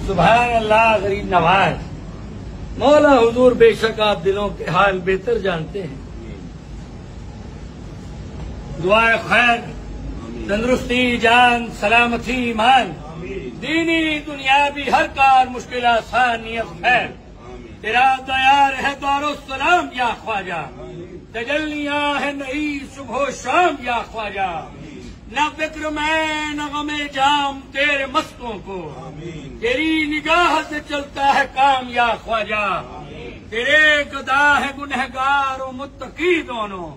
سبحان اللہ غریب نواز مولا حضور، بے شک آپ دلوں کے حال بہتر جانتے ہیں. دعائے خیر، تندرستی، جان، سلامتی، ایمان، دینی دنیاوی ہر کار مشکل آسان نیت خیر. تیرا دیار ہے دور السلام یا خواجہ، تجلیاں ہے نئی صبح و شام یا خواجہ. نہ فکر میں نہ غم جام تیرے مستوں کو، تیری نگاہ سے چلتا ہے کام یا خواجہ. تیرے گدا ہے گنہگار و متقی دونوں،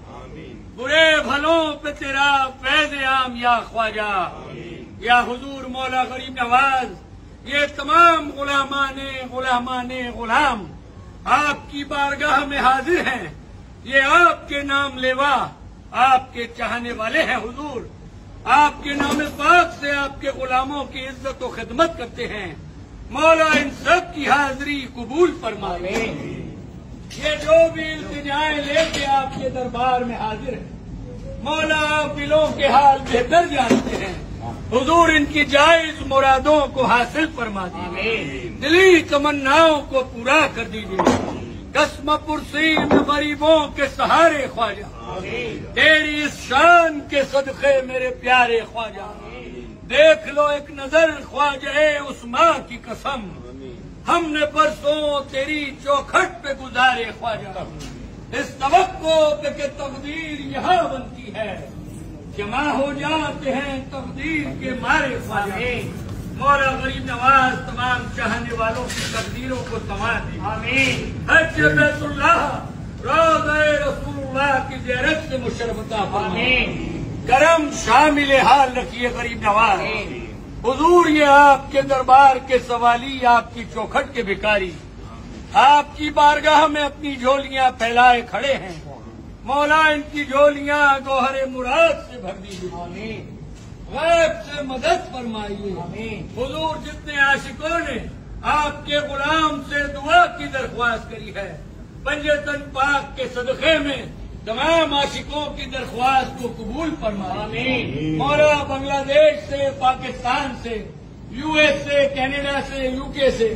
برے بھلوں پہ تیرا فیض عام یا خواجہ. یا حضور مولا غریب نواز، یہ تمام غلامان غلام آپ کی بارگاہ میں حاضر ہیں. یہ آپ کے نام لیوا، آپ کے چاہنے والے ہیں حضور. آپ کے نام پاک سے آپ کے غلاموں کی عزت و خدمت کرتے ہیں. مولا ان سب کی حاضری قبول فرمائے. یہ جو بھی التجائیں لے کے آپ کے دربار میں حاضر ہیں، مولا آپ دلوں کے حال بہتر جانتے ہیں. حضور ان کی جائز مرادوں کو حاصل فرما دیجیے، دلی تمناؤں کو پورا کر دیجیے. قسم پرسی میں غریبوں کے سہارے خواجہ، تیری اس شان کے صدقے میرے پیارے خواجہ. دیکھ لو ایک نظر خواجہ عثمان کی قسم، ہم نے پرسوں تیری چوکھٹ پہ گزارے خواجہ. اس توقع پہ کہ تقدیر یہاں بنتی ہے، جمع ہو جاتے ہیں تقدیر کے مارے خواجہ. مولا غریب نواز تمام چاہنے والوں کی تقدیروں کو سنوار دے. حج بیت اللہ، روضہ رسول اللہ کی زیارت سے مشرف عطا فرمائے. کرم شامل حال رکھیے غریب نواز. حضور یہ آپ کے دربار کے سوالی، آپ کی چوکھٹ کے بھکاری، آپ کی بارگاہ میں اپنی جھولیاں پھیلائے کھڑے ہیں. مولا ان کی جھولیاں گوہر مراد سے بھر دیجیے، غیب سے مدد فرمائیے. حضور جتنے عاشقوں نے آپ کے غلام سے دعا کی درخواست کری ہے، پنجتن پاک کے صدقے میں تمام عاشقوں کی درخواست کو قبول فرمائے. مولا بنگلہ دیش سے، پاکستان سے، یو ایس سے، کینیڈا سے، یو کے سے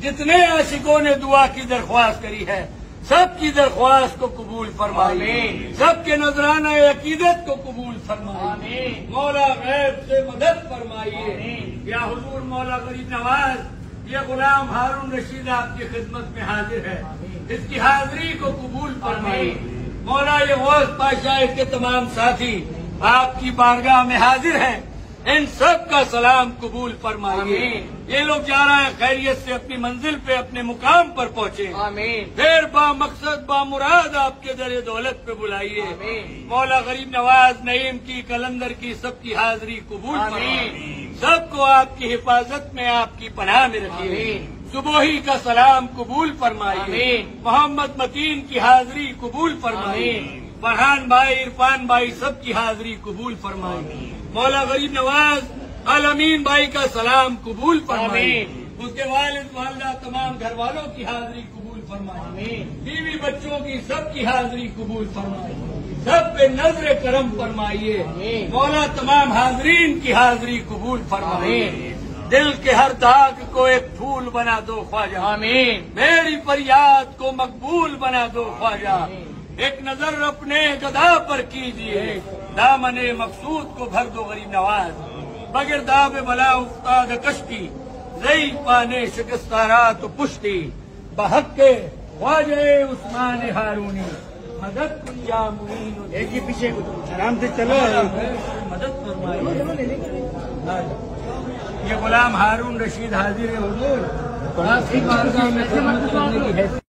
جتنے عاشقوں نے دعا کی درخواست کری ہے، سب کی درخواست کو قبول فرمائیے. سب کے نذرانہ عقیدت کو قبول فرمائیے. مولا غیب سے مدد فرمائیے. یا حضور مولا غریب نواز، یہ غلام ہارون رشید آپ کی خدمت میں حاضر ہے، اس کی حاضری کو قبول فرمائیے. مولا یہ غوث پاشا، اس کے تمام ساتھی آپ کی بارگاہ میں حاضر ہیں، ان سب کا سلام قبول فرمائیے. یہ لوگ جا رہے ہیں خیریت سے اپنی منزل پہ، اپنے مقام پر پہنچے. پھر با مقصد با مراد آپ کے در دولت پہ بلائیے. مولا غریب نواز، نعیم کی، کلندر کی، سب کی حاضری قبول فرمائیے. سب کو آپ کی حفاظت میں، آپ کی پناہ میں رکھیے. صبحی کا سلام قبول فرمائیے. محمد متین کی حاضری قبول فرمائیے. فرحان بھائی، عرفان بھائی، سب کی حاضری قبول فرمائیے. مولا غریب نواز، الامین بھائی کا سلام قبول فرمائیے. اس کے والد والدہ، تمام گھر والوں کی حاضری قبول فرمائیے. بیوی بچوں کی سب کی حاضری قبول فرمائیے. سب پہ نظر کرم فرمائیے. مولا تمام حاضرین کی حاضری قبول فرمائیے. دل کے ہر داغ کو ایک پھول بنا دو خواجہ، میری فریاد کو مقبول بنا دو خواجہ. ایک نظر اپنے گدا پر کیجیے، دامن مقصود کو بھر دو غریب نواز. بغیر داب بلا افتاد کشتی، زئی پانے شکستارات پشتی. بحق کے خواجہ عثمان ہارونی، مدد یا معین. ایک ہی پیچھے آرام سے چلو، مدد فرمائیے. یہ غلام ہارون رشید حاضر ہے حضور، آپ کی بارگاہ میں خدمت کرنے کی ہے.